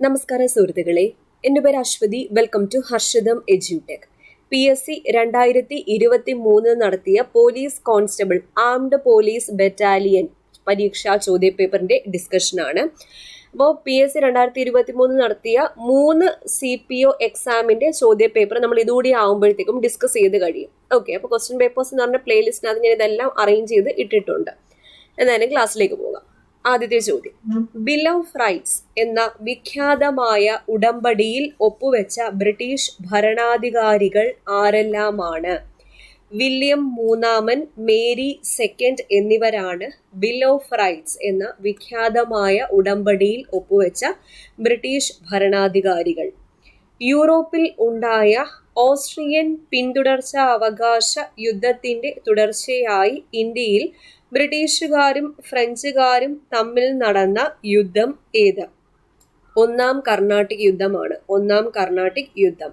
നമസ്കാരം സുഹൃത്തുക്കളെ, എൻ്റെ പേര് Aswathy. Welcome to Harshitham edutech. PSC 2023 നടത്തിയ police constable armed police battalion പരീക്ഷാ ചോദ്യപേപ്പറിന്റെ ഡിസ്കഷനാണ്. അപ്പോൾ PSC 2023 നടത്തിയ 3 CPO എക്സാമിന്റെ ചോദ്യപേപ്പർ നമ്മൾ ഇതുകൂടി ആകുമ്പോഴത്തേക്കും ഡിസ്കസ് ചെയ്ത് കഴിയും. ഓക്കെ, അപ്പോൾ ക്വസ്റ്റ്യൻ പേപ്പേഴ്സ് എന്ന് പറഞ്ഞ പ്ലേലിസ്റ്റിനകത്ത് ഞാൻ ഇതെല്ലാം അറേഞ്ച് ചെയ്ത് ഇട്ടിട്ടുണ്ട്. എന്നാലും ക്ലാസ്സിലേക്ക് പോകാം. ആദ്യത്തെ ചോദ്യം, ബിൽ ഓഫ് റൈറ്റ്സ് എന്ന വിഖ്യാതമായ ഉടമ്പടിയിൽ ഒപ്പുവെച്ച ബ്രിട്ടീഷ് ഭരണാധികാരികൾ ആരെല്ലാമാണ്? വില്യം മൂന്നാമൻ, മേരി സെക്കൻഡ് എന്നിവരാണ് ബിൽ ഓഫ് റൈറ്റ്സ് എന്ന വിഖ്യാതമായ ഉടമ്പടിയിൽ ഒപ്പുവെച്ച ബ്രിട്ടീഷ് ഭരണാധികാരികൾ. യൂറോപ്പിൽ ഉണ്ടായ ഓസ്ട്രിയൻ പിന്തുടർച്ചാ അവകാശ യുദ്ധത്തിന്റെ തുടർച്ചയായി ഇന്ത്യയിൽ ബ്രിട്ടീഷുകാരും ഫ്രഞ്ചുകാരും തമ്മിൽ നടന്ന യുദ്ധം ഏത്? ഒന്നാം കർണാട്ടിക് യുദ്ധമാണ്. ഒന്നാം കർണാട്ടിക് യുദ്ധം.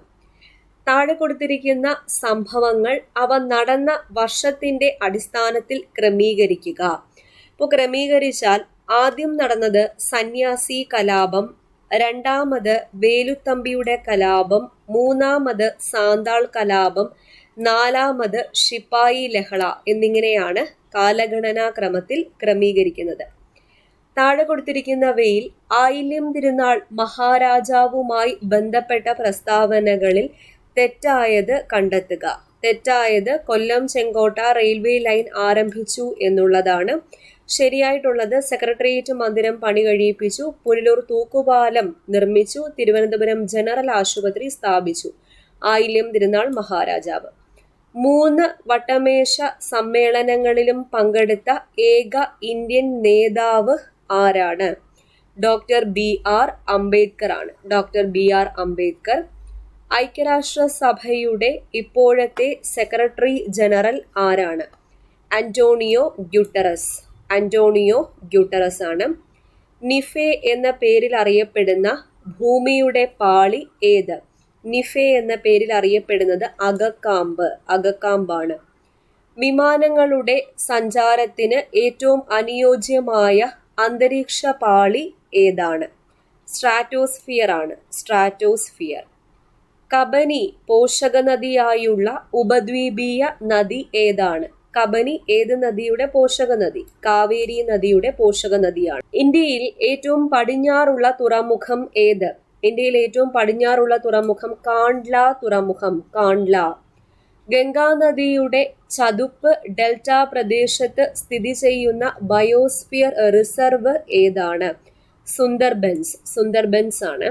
താഴെ കൊടുത്തിരിക്കുന്ന സംഭവങ്ങൾ അവ നടന്ന വർഷത്തിന്റെ അടിസ്ഥാനത്തിൽ ക്രമീകരിക്കുക. ഇപ്പോൾ ക്രമീകരിച്ചാൽ ആദ്യം നടന്നത് സന്യാസി കലാപം, രണ്ടാമത് വേലുത്തമ്പിയുടെ കലാപം, മൂന്നാമത് സാന്താൾ കലാപം, നാലാമത് ശിപ്പായി ലഹള എന്നിങ്ങനെയാണ് കാലഗണനാക്രമത്തിൽ ക്രമീകരിക്കുന്നത്. താഴെ കൊടുത്തിരിക്കുന്നവയിൽ ആയില്യം തിരുനാൾ മഹാരാജാവുമായി ബന്ധപ്പെട്ട പ്രസ്താവനകളിൽ തെറ്റായത് കണ്ടെത്തുക. തെറ്റായത് കൊല്ലം ചെങ്കോട്ട റെയിൽവേ ലൈൻ ആരംഭിച്ചു എന്നുള്ളതാണ്. ശരിയായിട്ടുള്ളത് സെക്രട്ടേറിയറ്റ് മന്ദിരം പണി കഴിയിപ്പിച്ചു, പുനലൂർ തൂക്കുപാലം നിർമ്മിച്ചു, തിരുവനന്തപുരം ജനറൽ ആശുപത്രി സ്ഥാപിച്ചു. ആയില്യം തിരുനാൾ മഹാരാജാവ്. 3 വട്ടമേശ സമ്മേളനങ്ങളിലും പങ്കെടുത്ത ഏക ഇന്ത്യൻ നേതാവ് ആരാണ്? ഡോക്ടർ BR അംബേദ്കർ ആണ്. Doctor BR Ambedkar. ഐക്യരാഷ്ട്രസഭയുടെ ഇപ്പോഴത്തെ സെക്രട്ടറി ജനറൽ ആരാണ്? Antonio Guterres. അന്റോണിയോ ഗ്യൂട്ടറസ് ആണ്. നിഫെ എന്ന പേരിൽ അറിയപ്പെടുന്ന ഭൂമിയുടെ പാളി ഏത്? നിഫെ എന്ന പേരിൽ അറിയപ്പെടുന്നത് അഗക്കാമ്പ്. അഗക്കാമ്പാണ്. വിമാനങ്ങളുടെ സഞ്ചാരത്തിന് ഏറ്റവും അനുയോജ്യമായ അന്തരീക്ഷ പാളി ഏതാണ്? സ്ട്രാറ്റോസ്ഫിയർ ആണ്. സ്ട്രാറ്റോസ്ഫിയർ. കബനി പോഷക നദിയായുള്ള ഉപദ്വീപീയ നദി ഏതാണ്? കബനി ഏത് നദിയുടെ പോഷക നദി? കാവേരി നദിയുടെ പോഷക നദിയാണ്. ഇന്ത്യയിൽ ഏറ്റവും പടിഞ്ഞാറുള്ള തുറമുഖം ഏത്? ഇന്ത്യയിൽ ഏറ്റവും പടിഞ്ഞാറുള്ള തുറമുഖം കാണ്ട്ല തുറമുഖം. കാണ്ട്ല. ഗംഗാനദിയുടെ ചതുപ്പ് ഡെൽറ്റ പ്രദേശത്ത് സ്ഥിതി ചെയ്യുന്ന ബയോസ്ഫിയർ റിസർവ് ഏതാണ്? സുന്ദർബൻസ്. സുന്ദർബൻസ് ആണ്.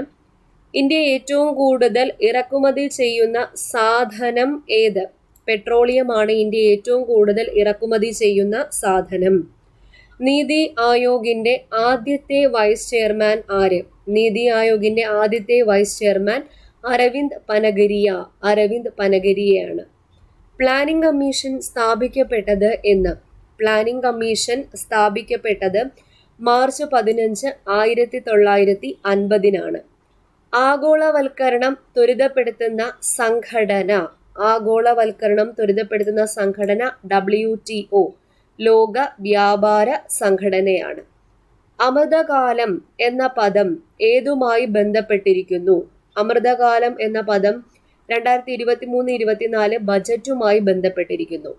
ഇന്ത്യ ഏറ്റവും കൂടുതൽ ഇറക്കുമതി ചെയ്യുന്ന സാധനം ഏത്? പെട്രോളിയം ആണ് ഇന്ത്യ ഏറ്റവും കൂടുതൽ ഇറക്കുമതി ചെയ്യുന്ന സാധനം. നീതി ആയോഗിന്റെ ആദ്യത്തെ വൈസ് ചെയർമാൻ ആര്? നീതി ആയോഗിന്റെ ആദ്യത്തെ വൈസ് ചെയർമാൻ അരവിന്ദ് പനഗരിയ. അരവിന്ദ് പനഗരിയയാണ്. പ്ലാനിംഗ് കമ്മീഷൻ സ്ഥാപിക്കപ്പെട്ടത് എന്ന്? പ്ലാനിംഗ് കമ്മീഷൻ സ്ഥാപിക്കപ്പെട്ടത് മാർച്ച് 15, 1950 ആഗോളവൽക്കരണം ത്വരിതപ്പെടുത്തുന്ന സംഘടന. ആഗോളവൽക്കരണം ത്വരിതപ്പെടുത്തുന്ന സംഘടന WTO, ലോക വ്യാപാര സംഘടനയാണ്. അമൃതകാലം എന്ന പദം ഏതുമായി ബന്ധപ്പെട്ടിരിക്കുന്നു? അമൃതകാലം എന്ന പദം 2023-24 ബജറ്റുമായി ബന്ധപ്പെട്ടിരിക്കുന്നു.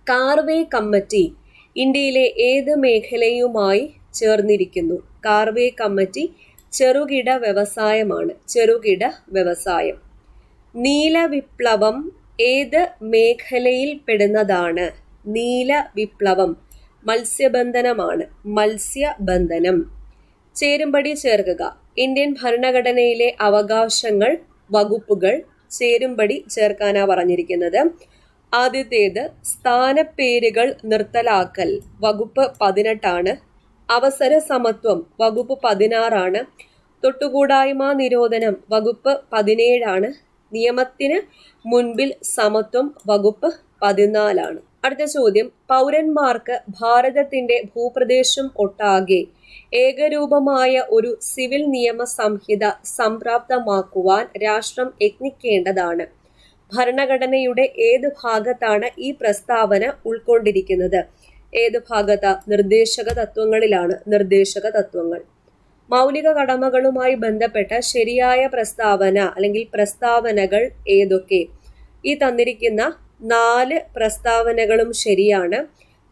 കാർവേ കമ്മിറ്റി ഇന്ത്യയിലെ ഏത് മേഖലയുമായി ചേർന്നിരിക്കുന്നു? കാർവേ കമ്മിറ്റി ചെറുകിട വ്യവസായമാണ്. ചെറുകിട വ്യവസായം. നീല വിപ്ലവം ഏത് മേഖലയിൽ പെടുന്നതാണ്? നീല വിപ്ലവം മത്സ്യബന്ധനമാണ്. മത്സ്യബന്ധനം. ചേരുംപടി ചേർക്കുക. ഇന്ത്യൻ ഭരണഘടനയിലെ അവകാശങ്ങൾ, വകുപ്പുകൾ ചേരുംപടി ചേർക്കാനാ പറഞ്ഞിരിക്കുന്നത്. ആദ്യത്തേത് സ്ഥാനപ്പേരുകൾ നിർത്തലാക്കൽ, വകുപ്പ് 18 ആണ്. അവസര സമത്വം വകുപ്പ് 16 ആണ്. തൊട്ടുകൂടായ്മ നിരോധനം വകുപ്പ് 17 ആണ്. നിയമത്തിന് മുൻപിൽ സമത്വം വകുപ്പ് 14 ആണ്. അടുത്ത ചോദ്യം, പൗരന്മാർക്ക് ഭാരതത്തിന്റെ ഭൂപ്രദേശം ഒട്ടാകെ ഏകരൂപമായ ഒരു സിവിൽ നിയമ സംഹിത സംപ്രാപ്തമാക്കുവാൻ രാഷ്ട്രം യത്നിക്കേണ്ടതാണ്. ഭരണഘടനയുടെ ഏത് ഭാഗത്താണ് ഈ പ്രസ്താവന ഉൾക്കൊണ്ടിരിക്കുന്നത്? ഏത് ഭാഗത്താ? നിർദ്ദേശക തത്വങ്ങളിലാണ്. നിർദ്ദേശക തത്വങ്ങൾ. മൗലിക കടമകളുമായി ബന്ധപ്പെട്ട ശരിയായ പ്രസ്താവന അല്ലെങ്കിൽ പ്രസ്താവനകൾ ഏതൊക്കെ? ഈ തന്നിരിക്കുന്ന 4 പ്രസ്താവനകളും ശരിയാണ്.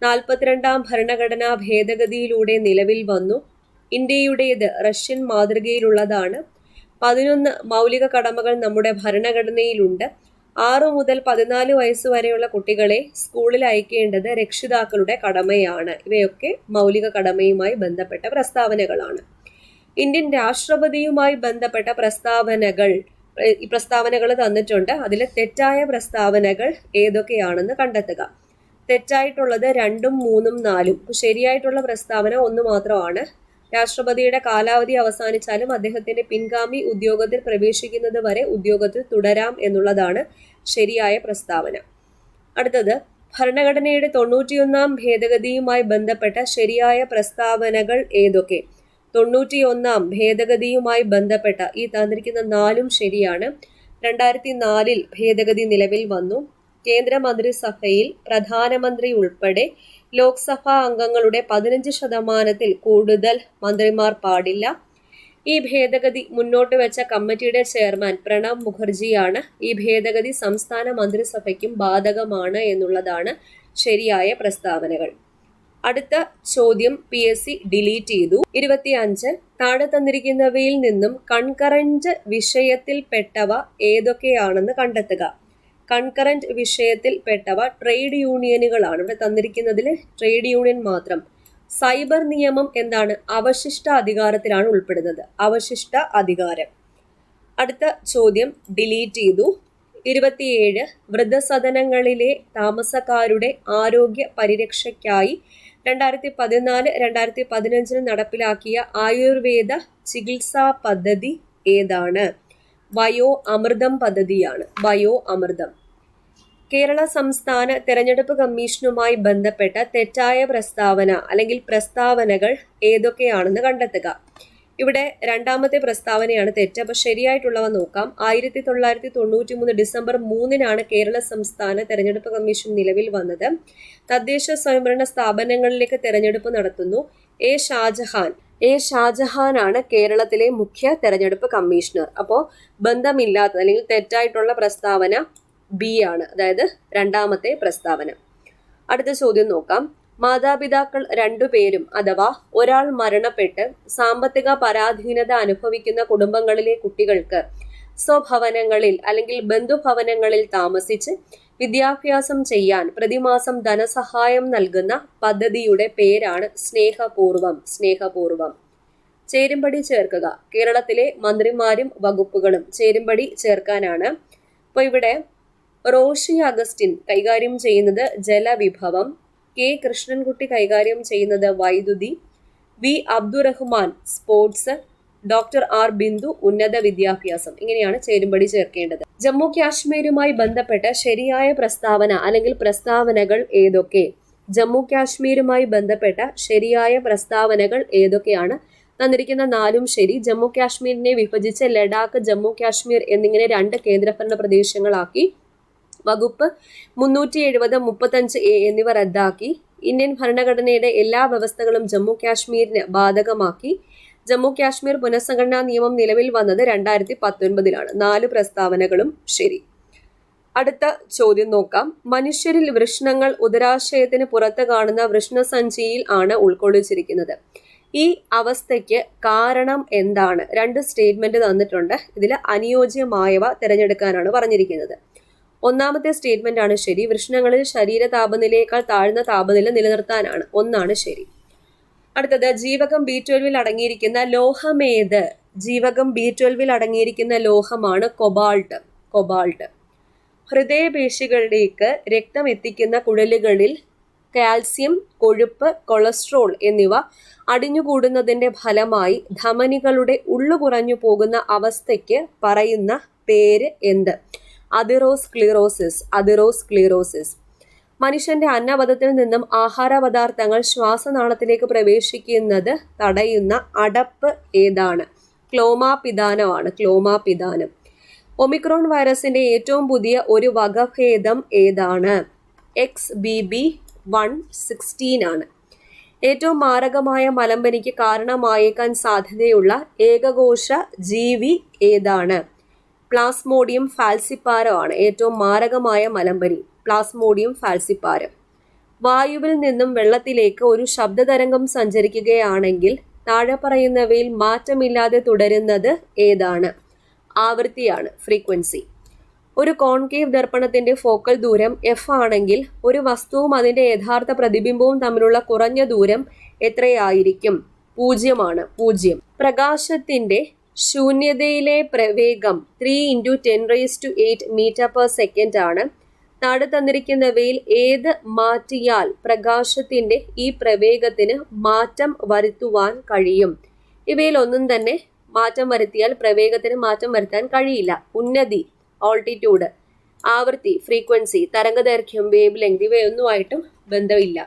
42ാം ഭരണഘടനാ ഭേദഗതിയിലൂടെ നിലവിൽ വന്നു. ഇന്ത്യയുടേത് റഷ്യൻ മാതൃകയിലുള്ളതാണ്. 11 മൗലിക കടമകൾ നമ്മുടെ ഭരണഘടനയിലുണ്ട്. 6 മുതൽ 14 വയസ്സ് വരെയുള്ള കുട്ടികളെ സ്കൂളിൽ അയക്കേണ്ടത് രക്ഷിതാക്കളുടെ കടമയാണ്. ഇവയൊക്കെ മൗലിക കടമയുമായി ബന്ധപ്പെട്ട പ്രസ്താവനകളാണ്. ഇന്ത്യൻ രാഷ്ട്രപതിയുമായി ബന്ധപ്പെട്ട പ്രസ്താവനകൾ തന്നിട്ടുണ്ട്. അതിൽ തെറ്റായ പ്രസ്താവനകൾ ഏതൊക്കെയാണെന്ന് കണ്ടെത്തുക. തെറ്റായിട്ടുള്ളത് 2, 3, 4. ശരിയായിട്ടുള്ള പ്രസ്താവന 1 മാത്രമാണ്. രാഷ്ട്രപതിയുടെ കാലാവധി അവസാനിച്ചാലും അദ്ദേഹത്തിന്റെ പിൻഗാമി ഉദ്യോഗത്തിൽ പ്രവേശിക്കുന്നത് വരെ ഉദ്യോഗത്തിൽ തുടരാം എന്നുള്ളതാണ് ശരിയായ പ്രസ്താവന. അടുത്തത് ഭരണഘടനയുടെ 91ാം ഭേദഗതിയുമായി ബന്ധപ്പെട്ട ശരിയായ പ്രസ്താവനകൾ ഏതൊക്കെ? 91ാം ഭേദഗതിയുമായി ബന്ധപ്പെട്ട ഈ തന്നിരിക്കുന്ന 4ഉം ശരിയാണ്. 2004 ഭേദഗതി നിലവിൽ വന്നു. കേന്ദ്ര മന്ത്രിസഭയിൽ പ്രധാനമന്ത്രി ഉൾപ്പെടെ ലോക്സഭാ അംഗങ്ങളുടെ 15% കൂടുതൽ മന്ത്രിമാർ പാടില്ല. ഈ ഭേദഗതി മുന്നോട്ട് വെച്ച കമ്മിറ്റിയുടെ ചെയർമാൻ പ്രണബ് മുഖർജിയാണ്. ഈ ഭേദഗതി സംസ്ഥാന മന്ത്രിസഭയ്ക്കും ബാധകമാണ് എന്നുള്ളതാണ് ശരിയായ പ്രസ്താവനകൾ. അടുത്ത ചോദ്യം PSC ഡിലീറ്റ് ചെയ്തു. 25 താഴെ തന്നിരിക്കുന്നവയിൽ നിന്നും കൺകറന്റ് വിഷയത്തിൽപ്പെട്ടവ ഏതൊക്കെയാണെന്ന് കണ്ടെത്തുക. കൺകറന്റ് വിഷയത്തിൽപ്പെട്ടവ ട്രേഡ് യൂണിയനുകളാണ്. ഇവിടെ തന്നിരിക്കുന്നതിൽ ട്രേഡ് യൂണിയൻ മാത്രം. സൈബർ നിയമം എന്താണ്? അവശിഷ്ട അധികാരത്തിലാണ് ഉൾപ്പെടുന്നത്. അവശിഷ്ട അധികാരം. അടുത്ത ചോദ്യം ഡിലീറ്റ് ചെയ്തു. 27 വൃദ്ധസദനങ്ങളിലെ താമസക്കാരുടെ ആരോഗ്യ പരിരക്ഷയ്ക്കായി 2014-2015 നടപ്പിലാക്കിയ ആയുർവേദ ചികിത്സാ പദ്ധതി ഏതാണ്? വയോ അമൃതം പദ്ധതിയാണ്. വയോ അമൃതം. കേരള സംസ്ഥാന തെരഞ്ഞെടുപ്പ് കമ്മീഷനുമായി ബന്ധപ്പെട്ട തെറ്റായ പ്രസ്താവന അല്ലെങ്കിൽ പ്രസ്താവനകൾ ഏതൊക്കെയാണെന്ന് കണ്ടെത്തുക. ഇവിടെ 2ാമത്തെ പ്രസ്താവനയാണ് തെറ്റ്. അപ്പോൾ ശരിയായിട്ടുള്ളവ നോക്കാം. 1993 ഡിസംബർ 3 കേരള സംസ്ഥാന തെരഞ്ഞെടുപ്പ് കമ്മീഷൻ നിലവിൽ വന്നത്. തദ്ദേശ സ്വയംഭരണ സ്ഥാപനങ്ങളിലേക്ക് തെരഞ്ഞെടുപ്പ് നടത്തുന്നു. എ ഷാജഹാനാണ് കേരളത്തിലെ മുഖ്യ തെരഞ്ഞെടുപ്പ് കമ്മീഷണർ. അപ്പോൾ ബന്ധമില്ലാത്ത അല്ലെങ്കിൽ തെറ്റായിട്ടുള്ള പ്രസ്താവന B ആണ്, അതായത് 2ാമത്തെ പ്രസ്താവന. അടുത്ത ചോദ്യം നോക്കാം. മാതാപിതാക്കൾ 2 പേരും അഥവാ ഒരാൾ മരണപ്പെട്ട് സാമ്പത്തിക പരാധീനത അനുഭവിക്കുന്ന കുടുംബങ്ങളിലെ കുട്ടികൾക്ക് സ്വഭവനങ്ങളിൽ അല്ലെങ്കിൽ ബന്ധുഭവനങ്ങളിൽ താമസിച്ച് വിദ്യാഭ്യാസം ചെയ്യാൻ പ്രതിമാസം ധനസഹായം നൽകുന്ന പദ്ധതിയുടെ പേരാണ് സ്നേഹപൂർവം. ചേരുംപടി ചേർക്കുക. കേരളത്തിലെ മന്ത്രിമാരും വകുപ്പുകളും ചേരുംപടി ചേർക്കാനാണ്. അപ്പോൾ ഇവിടെ റോഷി അഗസ്റ്റിൻ കൈകാര്യം ചെയ്യുന്നത് ജലവിഭവം, K കൃഷ്ണൻകുട്ടി കൈകാര്യം ചെയ്യുന്നത് വൈദ്യുതി, V Abdurahman sports, doctor R Bindu ഉന്നത വിദ്യാഭ്യാസം. ഇങ്ങനെയാണ് ചേരുംപടി ചേർക്കേണ്ടത്. ജമ്മു കാശ്മീരുമായി ബന്ധപ്പെട്ട ശരിയായ പ്രസ്താവന അല്ലെങ്കിൽ പ്രസ്താവനകൾ ഏതൊക്കെ? ജമ്മു കാശ്മീരുമായി ബന്ധപ്പെട്ട ശരിയായ പ്രസ്താവനകൾ ഏതൊക്കെയാണ്? തന്നിരിക്കുന്ന 4ഉം ശരി. ജമ്മു കാശ്മീരിനെ വിഭജിച്ച് ലഡാക്ക്, ജമ്മു കാശ്മീർ എന്നിങ്ങനെ 2 കേന്ദ്രഭരണ പ്രദേശങ്ങളാക്കി. വകുപ്പ് 370, 35A എന്നിവ റദ്ദാക്കി. ഇന്ത്യൻ ഭരണഘടനയുടെ എല്ലാ വ്യവസ്ഥകളും ജമ്മു കാശ്മീരിന് ബാധകമാക്കി. ജമ്മു കാശ്മീർ പുനഃസംഘടനാ നിയമം നിലവിൽ വന്നത് 2019. 4 പ്രസ്താവനകളും ശരി. അടുത്ത ചോദ്യം നോക്കാം. മനുഷ്യരിൽ വൃഷ്ണങ്ങൾ ഉദരാശയത്തിന് പുറത്ത് കാണുന്ന വൃഷ്ണസഞ്ചിയിൽ ആണ് ഉൾക്കൊള്ളിച്ചിരിക്കുന്നത്. ഈ അവസ്ഥയ്ക്ക് കാരണം എന്താണ്? 2 സ്റ്റേറ്റ്മെന്റ് തന്നിട്ടുണ്ട്. ഇതിൽ അനുയോജ്യമായവ തിരഞ്ഞെടുക്കാനാണ് പറഞ്ഞിരിക്കുന്നത്. 1ാമത്തെ സ്റ്റേറ്റ്മെന്റ് ആണ് ശരി. വൃഷ്ണങ്ങളിൽ ശരീര താപനിലയേക്കാൾ താഴ്ന്ന താപനില നിലനിർത്താനാണ്. 1 ശരി. അടുത്തത് ജീവകം B12 അടങ്ങിയിരിക്കുന്ന ലോഹമേത്? ജീവകം B12 അടങ്ങിയിരിക്കുന്ന ലോഹമാണ് കൊബാൾട്ട്. ഹൃദയപേശികളിലേക്ക് രക്തം എത്തിക്കുന്ന കുഴലുകളിൽ കാൽസ്യം, കൊഴുപ്പ്, കൊളസ്ട്രോൾ എന്നിവ അടിഞ്ഞുകൂടുന്നതിന്റെ ഫലമായി ധമനികളുടെ ഉള്ളു കുറഞ്ഞു പോകുന്ന അവസ്ഥയ്ക്ക് പറയുന്ന പേര് എന്ത്? അതിറോസ്ക്ലീറോസിസ്. മനുഷ്യന്റെ അന്നപഥത്തിൽ നിന്നും ആഹാര പദാർത്ഥങ്ങൾ ശ്വാസനാളത്തിലേക്ക് പ്രവേശിക്കുന്നത് തടയുന്ന അടപ്പ് ഏതാണ്? ക്ലോമാപിദാനം. ഒമിക്രോൺ വൈറസിന്റെ ഏറ്റവും പുതിയ ഒരു വകഭേദം ഏതാണ്? XBB.1.16 ആണ്. ഏറ്റവും മാരകമായ മലമ്പനിക്ക് കാരണമായേക്കാൻ സാധ്യതയുള്ള ഏകകോശ ജീവി ഏതാണ്? പ്ലാസ്മോഡിയം ഫാൽസിപ്പാരം ആണ് ഏറ്റവും മാരകമായ മലമ്പനി. Plasmodium falciparum. വായുവിൽ നിന്നും വെള്ളത്തിലേക്ക് ഒരു ശബ്ദതരംഗം സഞ്ചരിക്കുകയാണെങ്കിൽ താഴെ പറയുന്നവയിൽ മാറ്റമില്ലാതെ തുടരുന്നത് ഏതാണ്? ആവൃത്തിയാണ്, ഫ്രീക്വൻസി. ഒരു കോൺകേവ് ദർപ്പണത്തിന്റെ ഫോക്കൽ ദൂരം എഫ് ആണെങ്കിൽ ഒരു വസ്തുവും അതിന്റെ യഥാർത്ഥ പ്രതിബിംബവും തമ്മിലുള്ള കുറഞ്ഞ ദൂരം എത്രയായിരിക്കും? 0 ആണ്, 0. പ്രകാശത്തിന്റെ ശൂന്യതയിലെ പ്രവേഗം 3 × 10⁸ മീറ്റർ/സെക്കൻഡ് ആണ്. താഴെ തന്നിരിക്കുന്നവയിൽ ഏത് മാറ്റിയാൽ പ്രകാശത്തിന്റെ ഈ പ്രവേഗത്തിന് മാറ്റം വരുത്തുവാൻ കഴിയും? ഇവയിൽ ഒന്നും തന്നെ മാറ്റം വരുത്തിയാൽ പ്രവേഗത്തിന് മാറ്റം വരുത്താൻ കഴിയില്ല. ഉന്നതി, ഓൾട്ടിറ്റ്യൂഡ്, ആവൃത്തി, ഫ്രീക്വൻസി, തരംഗദൈർഘ്യം, വേവ് ലെങ്ത് ഇവയൊന്നുമായിട്ടും ബന്ധമില്ല.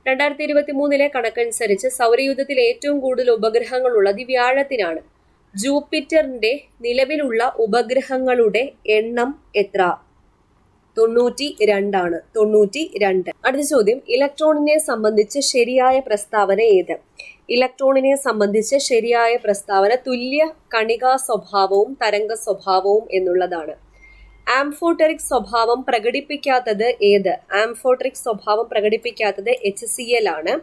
2023 കണക്കനുസരിച്ച് സൗരയൂഥത്തിൽ ഏറ്റവും കൂടുതൽ ഉപഗ്രഹങ്ങൾ ഉള്ളത് വ്യാഴത്തിനാണ്. ജൂപ്പിറ്ററിന്റെ നിലവിലുള്ള ഉപഗ്രഹങ്ങളുടെ എണ്ണം എത്ര? 92 ആണ്, 92. അടുത്ത ചോദ്യം, ഇലക്ട്രോണിനെ സംബന്ധിച്ച് ശരിയായ പ്രസ്താവന ഏത്? ഇലക്ട്രോണിനെ സംബന്ധിച്ച് ശരിയായ പ്രസ്താവന തുല്യ കണികാ സ്വഭാവവും തരംഗ സ്വഭാവവും എന്നുള്ളതാണ്. ആംഫോട്ടറിക് സ്വഭാവം പ്രകടിപ്പിക്കാത്തത് ഏത്? ആംഫോട്ടറിക് സ്വഭാവം പ്രകടിപ്പിക്കാത്തത് HCl ആണ്.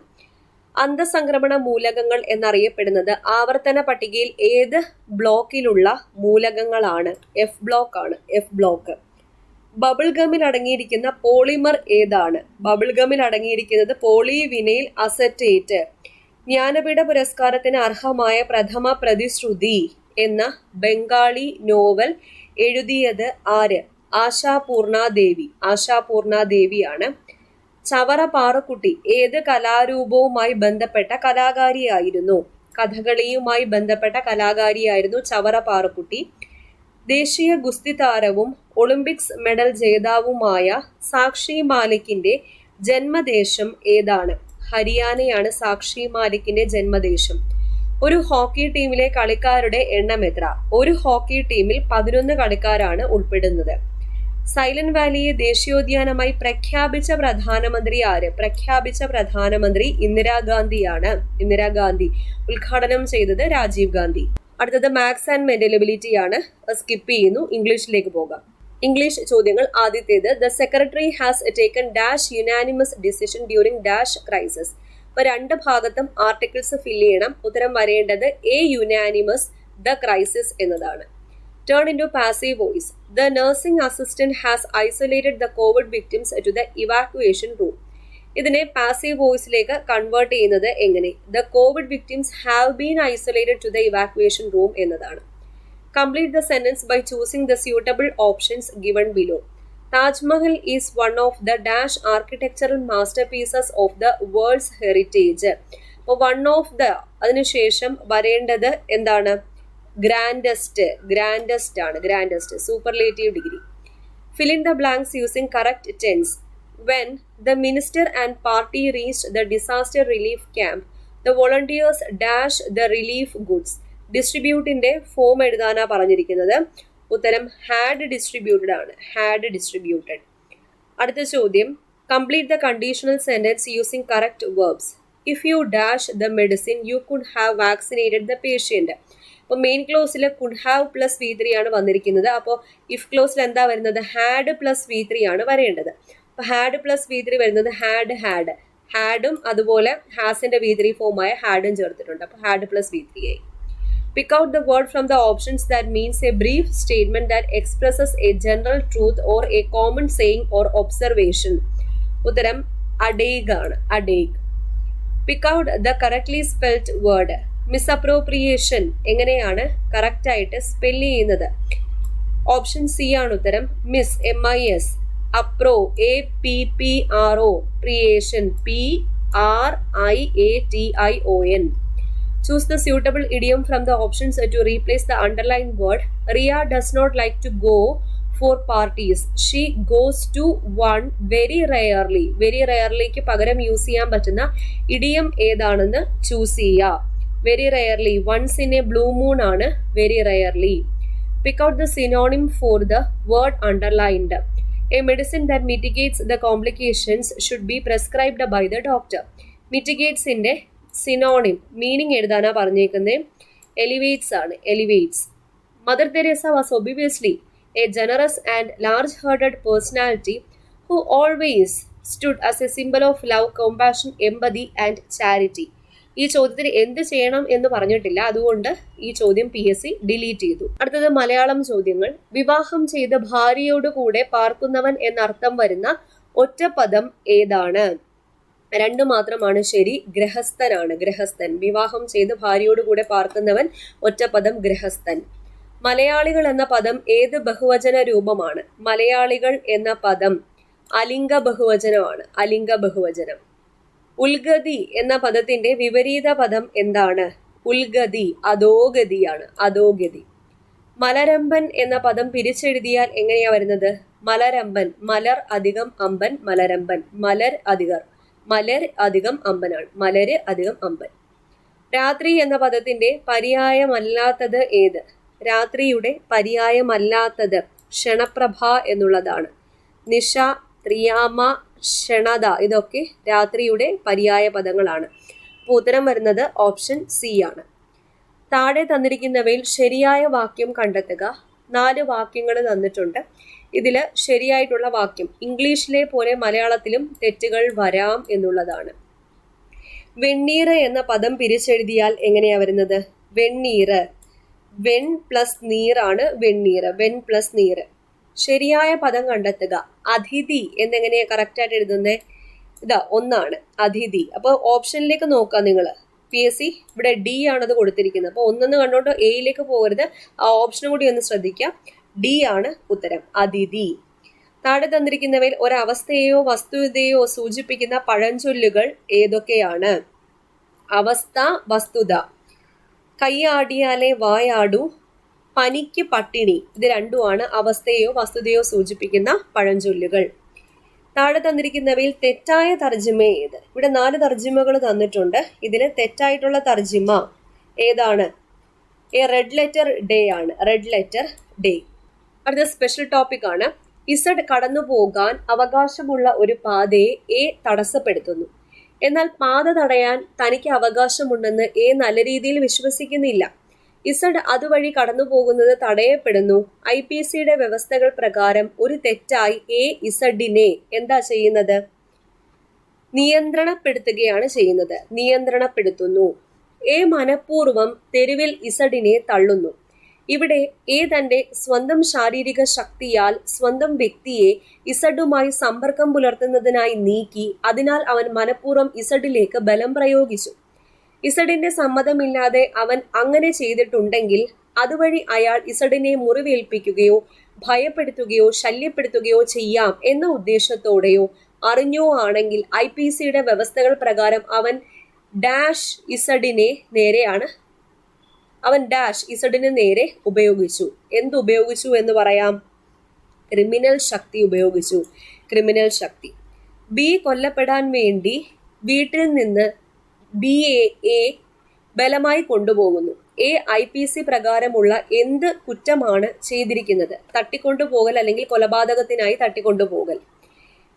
അന്തസംക്രമണ മൂലകങ്ങൾ എന്നറിയപ്പെടുന്നത് ആവർത്തന പട്ടികയിൽ ഏത് ബ്ലോക്കിലുള്ള മൂലകങ്ങളാണ്? എഫ് ബ്ലോക്ക് ആണ്, എഫ് ബ്ലോക്ക്. ബബിൾ ഗമിൽ അടങ്ങിയിരിക്കുന്ന പോളിമർ ഏതാണ്? ബബിൾ ഗമിൽ അടങ്ങിയിരിക്കുന്നത് പോളിവിനൈൽ അസറ്റേറ്റ്. ജ്ഞാനപീഠ പുരസ്കാരത്തിന് അർഹമായ പ്രഥമ പ്രതിശ്രുതി എന്ന ബംഗാളി നോവൽ എഴുതിയത് ആര്? ആശാപൂർണാദേവി. ആശാപൂർണാദേവിയാണ്. ചവറ പാറുക്കുട്ടി ഏത് കലാരൂപവുമായി ബന്ധപ്പെട്ട കലാകാരിയായിരുന്നു? കഥകളിയുമായി ബന്ധപ്പെട്ട കലാകാരിയായിരുന്നു ചവറ പാറുക്കുട്ടി. ദേശീയ ഗുസ്തി താരവും ഒളിമ്പിക്സ് മെഡൽ ജേതാവുമായ സാക്ഷി മാലിക്കിന്റെ ജന്മദേശം ഏതാണ്? ഹരിയാനയാണ് സാക്ഷി മാലിക്കിന്റെ ജന്മദേശം. ഒരു ഹോക്കി ടീമിലെ കളിക്കാരുടെ എണ്ണം എത്ര? ഒരു ഹോക്കി ടീമിൽ 11 കളിക്കാരാണ് ഉൾപ്പെടുന്നത്. സൈലന്റ് വാലിയെ ദേശീയോദ്യാനമായി പ്രഖ്യാപിച്ച പ്രധാനമന്ത്രി ആര്? പ്രഖ്യാപിച്ച പ്രധാനമന്ത്രി ഇന്ദിരാഗാന്ധിയാണ്. ഇന്ദിരാഗാന്ധി. ഉദ്ഘാടനം ചെയ്തത് രാജീവ് ഗാന്ധി. അടുത്തത് മാത്സ് ആൻഡ് മെന്റലബിലിറ്റി ആണ്. സ്കിപ്പ് ചെയ്യുന്നു, ഇംഗ്ലീഷിലേക്ക് പോകാം. ഇംഗ്ലീഷ് ചോദ്യങ്ങൾ. ആദ്യത്തേത്, the secretary has taken dash unanimous decision during dash crisis. അപ്പൊ 2 ഭാഗത്തും ആർട്ടിക്കിൾസ് ഫില്ല് ചെയ്യണം. ഉത്തരം വരേണ്ടത് എ യുനാനിമസ്, ദ ക്രൈസിസ് എന്നതാണ്. Turn into passive voice. The nursing assistant has isolated the COVID victims to the evacuation room. ഇതിനെ passive വോയിസിലേക്ക് convert ചെയ്യുന്നത് എങ്ങനെ? The COVID victims have been isolated to the evacuation room എന്നതാണ്. Complete the sentence by choosing the suitable options given below. Taj Mahal is one of the dash architectural masterpieces of the world's heritage. അപ്പോൾ one of the അതിനുശേഷം വരേണ്ടത് എന്താണ്? Grandest. Grandest ആണ്, grandest. Superlative degree. Fill in the blanks using correct tense. When the minister and party reached the disaster relief camp, the volunteers dash the relief goods. ഡിസ്ട്രിബ്യൂട്ടിന്റെ form എഴുതാനാ പറഞ്ഞിരിക്കുന്നത്. ഉത്തരം had distributed ആണ്, had distributed. അടുത്ത ചോദ്യം, complete the conditional sentence using correct verbs. If you dash the medicine, you could have vaccinated the patient. അപ്പോൾ main ക്ലോസിൽ could have plus V3 ആണ് വന്നിരിക്കുന്നത്. അപ്പോൾ ഇഫ് ക്ലോസിൽ എന്താ വരുന്നത്? ഹാഡ് പ്ലസ് V3 ആണ് വരേണ്ടത്. അപ്പോൾ ഹാഡ് പ്ലസ് V3 വരുന്നത് ഹാഡ്. ഹാഡും അതുപോലെ ഹാസിന്റെ V3 ഫോമായ ഹാഡും ചേർത്തിട്ടുണ്ട്. അപ്പോൾ ഹാഡ് പ്ലസ് V3 ആയി. Pick out the word from the options that means a brief statement that expresses a general truth or a common saying or observation. ഉത്തരം അഡേഗ് ആണ്, അഡേഗ്. Pick out the correctly spelt word. Misappropriation എങ്ങനെയാണ് correct ആയിട്ട് spell ചെയ്യുന്നത്? Option C ആണ് ഉത്തരം. Miss, MIS. അപ്രോ, APPRO. പ്രിയേഷൻ, PRIATION. Choose the suitable idiom from the options to replace the underlined word. Ria does not like to go for parties. She goes to one very rarely. Very rarelyക്ക് പകരം use ചെയ്യാൻ പറ്റുന്ന idiom ഏതാണെന്ന് choose ചെയ്യുക. Very rarely. Once in a blue moon ആണ് very rarely. Pick out the synonym for the word underlined. A medicine that mitigates the complications should be prescribed by the doctor. മിറ്റിഗേറ്റ്സിന്റെ synonym meaning എഴുതാനാ പറഞ്ഞേക്കുന്നത്. Elevates ആണ്, elevates. Mother Teresa was obviously a generous and large hearted personality who always stood as a symbol of love, compassion, empathy and charity. ഈ ചോദ്യത്തിന് എന്ത് ചെയ്യണം എന്ന് പറഞ്ഞിട്ടില്ല, അതുകൊണ്ട് ഈ ചോദ്യം PSC ഡിലീറ്റ് ചെയ്തു. അടുത്തത് മലയാളം ചോദ്യങ്ങൾ. വിവാഹം ചെയ്ത് ഭാര്യയോട് കൂടെ പാർക്കുന്നവൻ എന്നർത്ഥം വരുന്ന ഒറ്റപ്പദം ഏതാണ്? രണ്ട് മാത്രമാണ് ശരി. ഗൃഹസ്ഥനാണ്, ഗൃഹസ്ഥൻ. വിവാഹം ചെയ്ത് ഭാര്യയോട് കൂടെ പാർക്കുന്നവൻ ഒറ്റപ്പദം ഗൃഹസ്ഥൻ. മലയാളികൾ എന്ന പദം ഏത് ബഹുവചന രൂപമാണ്? മലയാളികൾ എന്ന പദം അലിംഗ ബഹുവചനമാണ്, അലിംഗ ബഹുവചനം. ഉൽഗതി എന്ന പദത്തിന്റെ വിപരീത പദം എന്താണ്? ഉൽഗതി അധോഗതിയാണ്, അധോഗതി. മലരമ്പൻ എന്ന പദം പിരിച്ചെഴുതിയാൽ എങ്ങനെയാ വരുന്നത്? മലരമ്പൻ, മലർ അധികം അമ്പൻ, മലരമ്പൻ. മലർ അധികം അമ്പനാണ്, മലര് അധികം അമ്പൻ. രാത്രി എന്ന പദത്തിന്റെ പര്യായമല്ലാത്തത് ഏത്? രാത്രിയുടെ പര്യായമല്ലാത്തത് ക്ഷണപ്രഭ എന്നുള്ളതാണ്. നിശ, ത്രിയാമ, ക്ഷണത ഇതൊക്കെ രാത്രിയുടെ പര്യായ പദങ്ങളാണ്. അപ്പോൾ ഉത്തരം വരുന്നത് ഓപ്ഷൻ സി ആണ്. താഴെ തന്നിരിക്കുന്നവയിൽ ശരിയായ വാക്യം കണ്ടെത്തുക. 4 വാക്യങ്ങൾ തന്നിട്ടുണ്ട്. ഇതിൽ ശരിയായിട്ടുള്ള വാക്യം ഇംഗ്ലീഷിലെ പോലെ മലയാളത്തിലും തെറ്റുകൾ വരാം എന്നുള്ളതാണ്. വെണ്ണീറ് എന്ന പദം പിരിച്ചെഴുതിയാൽ എങ്ങനെയാ വരുന്നത്? വെണ്ണീറ്, വെൺ പ്ലസ് നീറാണ് വെണ്ണീറ്, വെൺ പ്ലസ് നീറ്. ശരിയായ പദം കണ്ടെത്തുക. അതിഥി എന്നെങ്ങനെയാ കറക്റ്റ് ആയിട്ട് എഴുതുന്നത്? ഇതാ 1 അതിഥി. അപ്പോൾ ഓപ്ഷനിലേക്ക് നോക്കാം നിങ്ങൾ. PSC ഇവിടെ D ആണത് കൊടുത്തിരിക്കുന്നത്. അപ്പോൾ 1 കണ്ടോണ്ട് എയിലേക്ക് പോകരുത്, ആ ഓപ്ഷനും കൂടി ഒന്ന് ശ്രദ്ധിക്കാം. D ആണ് ഉത്തരം, അതിഥി. താഴെ തന്നിരിക്കുന്നവയിൽ ഒരവസ്ഥയെയോ വസ്തുതയോ സൂചിപ്പിക്കുന്ന പഴഞ്ചൊല്ലുകൾ ഏതൊക്കെയാണ്? അവസ്ഥ, വസ്തുത. കൈയാടിയാലേ വായാടൂ, പനിക്ക് പട്ടിണി. ഇത് രണ്ടുമാണ് അവസ്ഥയോ വസ്തുതയോ സൂചിപ്പിക്കുന്ന പഴഞ്ചൊല്ലുകൾ. താഴെ തന്നിരിക്കുന്നവയിൽ തെറ്റായ തർജ്ജിമ ഏത്? ഇവിടെ 4 തർജ്ജിമകൾ തന്നിട്ടുണ്ട്. ഇതിൽ തെറ്റായിട്ടുള്ള തർജ്ജിമ ഏതാണ്? എ റെഡ് ലെറ്റർ ഡേ ആണ്, റെഡ് ലെറ്റർ ഡേ. അടുത്ത സ്പെഷ്യൽ ടോപ്പിക് ആണ്. ഇസഡ് കടന്നു പോകാൻ അവകാശമുള്ള ഒരു പാതയെ എ തടസ്സപ്പെടുത്തുന്നു. എന്നാൽ പാത തടയാൻ തനിക്ക് അവകാശമുണ്ടെന്ന് എ നല്ല രീതിയിൽ വിശ്വസിക്കുന്നില്ല. ഇസഡ് അതുവഴി കടന്നു പോകുന്നത് തടയപ്പെടുന്നു. IPCയുടെ വ്യവസ്ഥകൾ പ്രകാരം ഒരു തെറ്റായി എ ഇസഡിനെ എന്താ ചെയ്യുന്നത്? നിയന്ത്രണപ്പെടുത്തുകയാണ് ചെയ്യുന്നത്, നിയന്ത്രണപ്പെടുത്തുന്നു. എ മനഃപൂർവ്വം തെരുവിൽ ഇസഡിനെ തള്ളുന്നു. ഇവിടെ എ തന്റെ സ്വന്തം ശാരീരിക ശക്തിയാൽ സ്വന്തം വ്യക്തിയെ ഇസഡുമായി സമ്പർക്കം പുലർത്തുന്നതിനായി നീക്കി. അതിനാൽ അവൻ മനഃപൂർവ്വം ഇസഡിലേക്ക് ബലം പ്രയോഗിച്ചു. ഇസഡിന്റെ സമ്മതമില്ലാതെ അവൻ അങ്ങനെ ചെയ്തിട്ടുണ്ടെങ്കിൽ അതുവഴി അയാൾ ഇസഡിനെ മുറിവേൽപ്പിക്കുകയോ ഭയപ്പെടുത്തുകയോ ശല്യപ്പെടുത്തുകയോ ചെയ്യാം എന്ന ഉദ്ദേശത്തോടെയോ അറിഞ്ഞോ ആണെങ്കിൽ IPCയുടെ വ്യവസ്ഥകൾ പ്രകാരം അവൻ ഡാഷ് ഇസഡിന് നേരെ ഉപയോഗിച്ചു. എന്തുപയോഗിച്ചു എന്ന് പറയാം? ക്രിമിനൽ ശക്തി ഉപയോഗിച്ചു, ക്രിമിനൽ ശക്തി. ബി കൊല്ലപ്പെടാൻ വേണ്ടി വീട്ടിൽ നിന്ന് എ ബലമായി കൊണ്ടുപോകുന്നു. എ IPC പ്രകാരമുള്ള എന്ത് കുറ്റമാണ് ചെയ്തിരിക്കുന്നത്? തട്ടിക്കൊണ്ടുപോകൽ അല്ലെങ്കിൽ കൊലപാതകത്തിനായി തട്ടിക്കൊണ്ടുപോകൽ.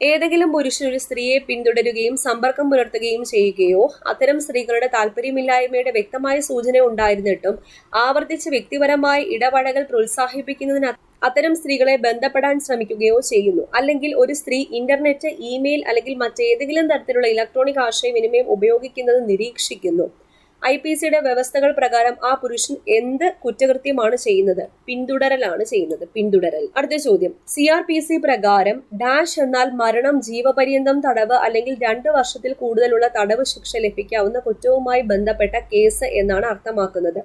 ഏതെങ്കിലും പുരുഷൻ ഒരു സ്ത്രീയെ പിന്തുടരുകയും സമ്പർക്കം പുലർത്തുകയും ചെയ്യുകയോ അത്തരം സ്ത്രീകളുടെ താല്പര്യമില്ലായ്മയുടെ വ്യക്തമായ സൂചന ഉണ്ടായിരുന്നിട്ടും ആവർത്തിച്ച് വ്യക്തിപരമായ ഇടപഴകൽ പ്രോത്സാഹിപ്പിക്കുന്നതിന് അത്തരം സ്ത്രീകളെ ബന്ധപ്പെടാൻ ശ്രമിക്കുകയോ ചെയ്യുന്നു. അല്ലെങ്കിൽ ഒരു സ്ത്രീ ഇന്റർനെറ്റ്, ഇമെയിൽ അല്ലെങ്കിൽ മറ്റേതെങ്കിലും തരത്തിലുള്ള ഇലക്ട്രോണിക് ആശയവിനിമയം ഉപയോഗിക്കുന്നത് നിരീക്ഷിക്കുന്നു. IPCയുടെ വ്യവസ്ഥകൾ പ്രകാരം ആ പുരുഷൻ എന്ത് കുറ്റകൃത്യമാണ് ചെയ്യുന്നത്? പിന്തുടരലാണ് ചെയ്യുന്നത്, പിന്തുടരൽ. അടുത്ത ചോദ്യം. CRPC പ്രകാരം ഡാഷ് എന്നാൽ മരണം, ജീവപര്യന്തം തടവ് അല്ലെങ്കിൽ 2 വർഷത്തിൽ കൂടുതലുള്ള തടവ് ശിക്ഷ ലഭിക്കാവുന്ന കുറ്റവുമായി ബന്ധപ്പെട്ട കേസ് എന്നാണ് അർത്ഥമാക്കുന്നത്.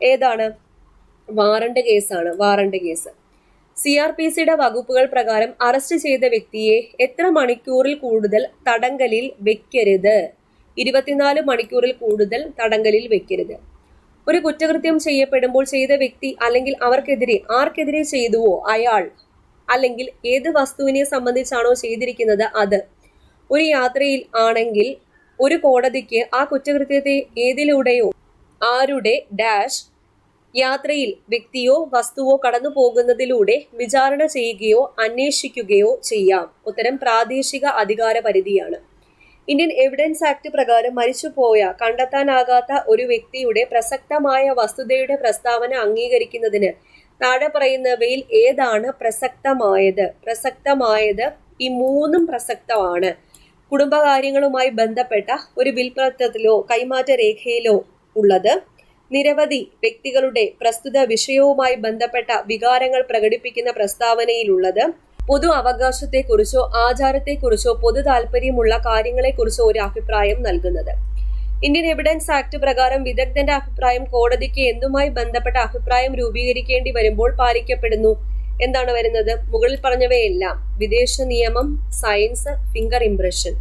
ഏതാണ്? വാറണ്ട് കേസാണ്, വാറണ്ട് കേസ്. CRPCയുടെ വകുപ്പുകൾ പ്രകാരം അറസ്റ്റ് ചെയ്ത വ്യക്തിയെ എത്ര മണിക്കൂറിൽ കൂടുതൽ തടങ്കലിൽ വെക്കരുത്? 24 മണിക്കൂറിൽ കൂടുതൽ തടങ്കലിൽ വെക്കരുത്. ഒരു കുറ്റകൃത്യം ചെയ്യപ്പെടുമ്പോൾ ചെയ്ത വ്യക്തി അല്ലെങ്കിൽ അവർക്കെതിരെ ആർക്കെതിരെ ചെയ്തുവോ അയാൾ അല്ലെങ്കിൽ ഏത് വസ്തുവിനെ സംബന്ധിച്ചാണോ ചെയ്തിരിക്കുന്നത് അത് ഒരു യാത്രയിൽ ആണെങ്കിൽ ഒരു കോടതിക്ക് ആ കുറ്റകൃത്യത്തെ ഏതിലൂടെയോ ആരുടെ ഡാഷ് യാത്രയിൽ വ്യക്തിയോ വസ്തുവോ കടന്നു പോകുന്നതിലൂടെ വിചാരണ ചെയ്യുകയോ അന്വേഷിക്കുകയോ ചെയ്യാം. ഉത്തരം പ്രാദേശിക അധികാര പരിധിയാണ്. ഇന്ത്യൻ എവിഡൻസ് ആക്ട് പ്രകാരം മരിച്ചുപോയ കണ്ടെത്താനാകാത്ത ഒരു വ്യക്തിയുടെ പ്രസക്തമായ വസ്തുതയുടെ പ്രസ്താവന അംഗീകരിക്കുന്നതിന് താഴെ പറയുന്നവയിൽ ഏതാണ് പ്രസക്തമായത് ഈ മൂന്നും പ്രസക്തമാണ്. കുടുംബകാര്യങ്ങളുമായി ബന്ധപ്പെട്ട ഒരു വിൽപ്പത്രത്തിലോ കൈമാറ്റ രേഖയിലോ ഉള്ളത്, നിരവധി വ്യക്തികളുടെ പ്രസ്തുത വിഷയവുമായി ബന്ധപ്പെട്ട വികാരങ്ങൾ പ്രകടിപ്പിക്കുന്ന പ്രസ്താവനയിലുള്ളത്, പൊതു അവകാശത്തെക്കുറിച്ചോ ആചാരത്തെക്കുറിച്ചോ പൊതു താല്പര്യമുള്ള കാര്യങ്ങളെക്കുറിച്ചോ ഒരു അഭിപ്രായം നൽകുന്നത്. ഇന്ത്യൻ എവിഡൻസ് ആക്ട് പ്രകാരം വിദഗ്ധന്റെ അഭിപ്രായം കോടതിക്ക് എന്തുമായി ബന്ധപ്പെട്ട അഭിപ്രായം രൂപീകരിക്കേണ്ടി വരുമ്പോൾ പാലിക്കപ്പെടുന്നു. എന്താണ് വരുന്നത്? മുകളിൽ പറഞ്ഞവയെല്ലാം. വിദേശ നിയമം, സയൻസ്, ഫിംഗർ ഇംപ്രഷൻ.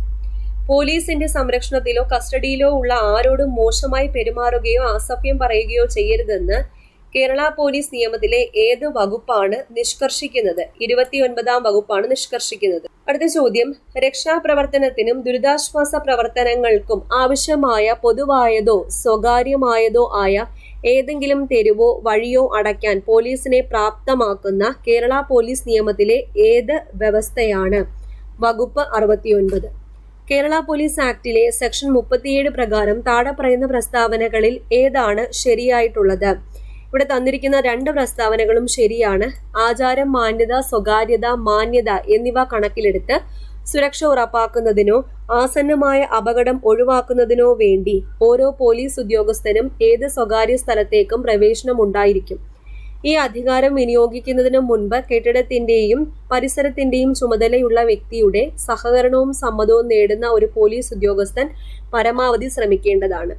പോലീസിന്റെ സംരക്ഷണത്തിലോ കസ്റ്റഡിയിലോ ഉള്ള ആരോടും മോശമായി പെരുമാറുകയോ അസഭ്യം പറയുകയോ ചെയ്യരുതെന്ന് കേരള പോലീസ് നിയമത്തിലെ ഏത് വകുപ്പാണ് നിഷ്കർഷിക്കുന്നത്? 29-ാം വകുപ്പാണ് നിഷ്കർഷിക്കുന്നത്. അടുത്ത ചോദ്യം, രക്ഷാപ്രവർത്തനത്തിനും ദുരിതാശ്വാസ പ്രവർത്തനങ്ങൾക്കും ആവശ്യമായ പൊതുവായതോ സ്വകാര്യമായതോ ആയ ഏതെങ്കിലും തെരുവോ വഴിയോ അടയ്ക്കാൻ പോലീസിനെ പ്രാപ്തമാക്കുന്ന കേരള പോലീസ് നിയമത്തിലെ ഏത് വ്യവസ്ഥയാണ്? വകുപ്പ് 69. കേരള പോലീസ് ആക്ടിലെ സെക്ഷൻ 37 പ്രകാരം താഴെ പറയുന്ന പ്രസ്താവനകളിൽ ഏതാണ് ശരിയായിട്ടുള്ളത്? ഇവിടെ തന്നിരിക്കുന്ന 2 പ്രസ്താവനകളും ശരിയാണ്. ആചാരം, മാന്യത, സ്വകാര്യത, മാന്യത എന്നിവ കണക്കിലെടുത്ത് സുരക്ഷ ഉറപ്പാക്കുന്നതിനോ ആസന്നമായ അപകടം ഒഴിവാക്കുന്നതിനോ വേണ്ടി ഓരോ പോലീസ് ഉദ്യോഗസ്ഥനും ഏത് സ്വകാര്യ സ്ഥലത്തേക്കും പ്രവേശനം ഉണ്ടായിരിക്കും. ഈ അധികാരം വിനിയോഗിക്കുന്നതിന് മുൻപ് കെട്ടിടത്തിന്റെയും പരിസരത്തിന്റെയും ചുമതലയുള്ള വ്യക്തിയുടെ സഹകരണവും സമ്മതവും നേടുന്ന ഒരു പോലീസ് ഉദ്യോഗസ്ഥൻ പരമാവധി ശ്രമിക്കേണ്ടതാണ്.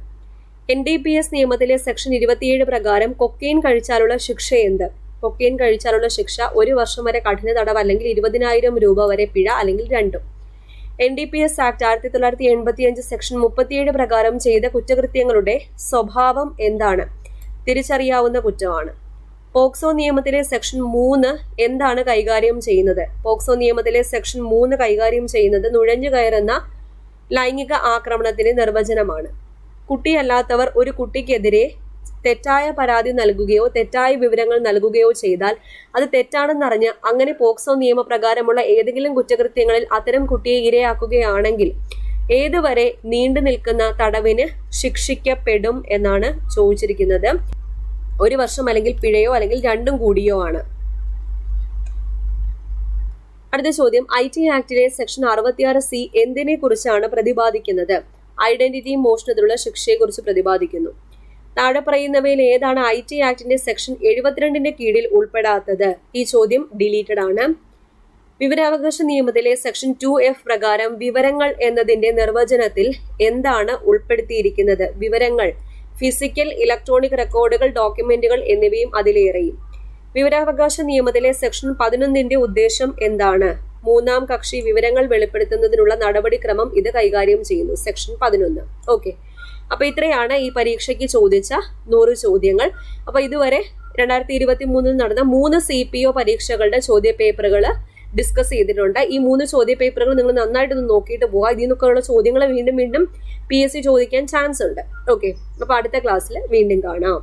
NDPS നിയമത്തിലെ സെക്ഷൻ 27 പ്രകാരം കൊക്കെയിൻ കഴിച്ചാലുള്ള ശിക്ഷ എന്ത്? കൊക്കെയിൻ കഴിച്ചാലുള്ള ശിക്ഷ 1 വർഷം വരെ കഠിന തടവ് അല്ലെങ്കിൽ 20,000 രൂപ വരെ പിഴ അല്ലെങ്കിൽ രണ്ടും. NDPS ആക്ട് 1985 സെക്ഷൻ 37 പ്രകാരം ചെയ്ത കുറ്റകൃത്യങ്ങളുടെ സ്വഭാവം എന്താണ്? തിരിച്ചറിയാവുന്ന കുറ്റമാണ്. പോക്സോ നിയമത്തിലെ സെക്ഷൻ 3 എന്താണ് കൈകാര്യം ചെയ്യുന്നത്? പോക്സോ നിയമത്തിലെ സെക്ഷൻ 3 കൈകാര്യം ചെയ്യുന്നത് നുഴഞ്ഞുകയറുന്ന ലൈംഗിക ആക്രമണത്തിന്റെ നിർവചനമാണ്. കുട്ടിയല്ലാത്തവർ ഒരു കുട്ടിക്കെതിരെ തെറ്റായ പരാതി നൽകുകയോ തെറ്റായ വിവരങ്ങൾ നൽകുകയോ ചെയ്താൽ അത് തെറ്റാണെന്നറിഞ്ഞ് അങ്ങനെ പോക്സോ നിയമപ്രകാരമുള്ള ഏതെങ്കിലും കുറ്റകൃത്യങ്ങളിൽ അത്തരം കുട്ടിയെ ഇരയാക്കുകയാണെങ്കിൽ ഏതുവരെ നീണ്ടു നിൽക്കുന്ന തടവിന് ശിക്ഷിക്കപ്പെടും എന്നാണ് ചോദിച്ചിരിക്കുന്നത്. 1 വർഷം അല്ലെങ്കിൽ പിഴയോ അല്ലെങ്കിൽ രണ്ടും കൂടിയോ ആണ്. അടുത്ത ചോദ്യം, IT ആക്ടിലെ സെക്ഷൻ 66C എന്തിനെ കുറിച്ചാണ് പ്രതിപാദിക്കുന്നത്? ഐഡന്റിറ്റി മോഷണത്തിലുള്ള ശിക്ഷയെക്കുറിച്ച് പ്രതിപാദിക്കുന്നു. താഴെ പറയുന്നവയിൽ ഏതാണ് IT ആക്ടിന്റെ സെക്ഷൻ 72 കീഴിൽ ഉൾപ്പെടാത്തത്? ഈ ചോദ്യം ഡിലീറ്റഡ് ആണ്. വിവരാവകാശ നിയമത്തിലെ സെക്ഷൻ 2F പ്രകാരം വിവരങ്ങൾ എന്നതിന്റെ നിർവചനത്തിൽ എന്താണ് ഉൾപ്പെടുത്തിയിരിക്കുന്നത്? വിവരങ്ങൾ ഫിസിക്കൽ, ഇലക്ട്രോണിക് റെക്കോർഡുകൾ, ഡോക്യുമെന്റുകൾ എന്നിവയും അതിലേറെയും. വിവരാവകാശ നിയമത്തിലെ സെക്ഷൻ 11ന്റെ ഉദ്ദേശം എന്താണ്? മൂന്നാം കക്ഷി വിവരങ്ങൾ വെളിപ്പെടുത്തുന്നതിനുള്ള നടപടിക്രമം ഇത് കൈകാര്യം ചെയ്യുന്നു. സെക്ഷൻ 11. ഓക്കെ, അപ്പൊ ഇത്രയാണ് ഈ പരീക്ഷയ്ക്ക് ചോദിച്ച 100 ചോദ്യങ്ങൾ. അപ്പൊ ഇതുവരെ 2023 നടന്ന 3 CPO പരീക്ഷകളുടെ ചോദ്യ പേപ്പറുകൾ ഡിസ്കസ് ചെയ്തിട്ടുണ്ട്. ഈ 3 ചോദ്യ പേപ്പറുകൾ നിങ്ങൾ നന്നായിട്ടൊന്ന് നോക്കിയിട്ട് പോവുക. ഇതിൽ നിന്നൊക്കെയുള്ള ചോദ്യങ്ങൾ വീണ്ടും PSC ചോദിക്കാൻ ചാൻസ് ഉണ്ട്. ഓക്കെ, അപ്പൊ അടുത്ത ക്ലാസ്സിൽ വീണ്ടും കാണാം.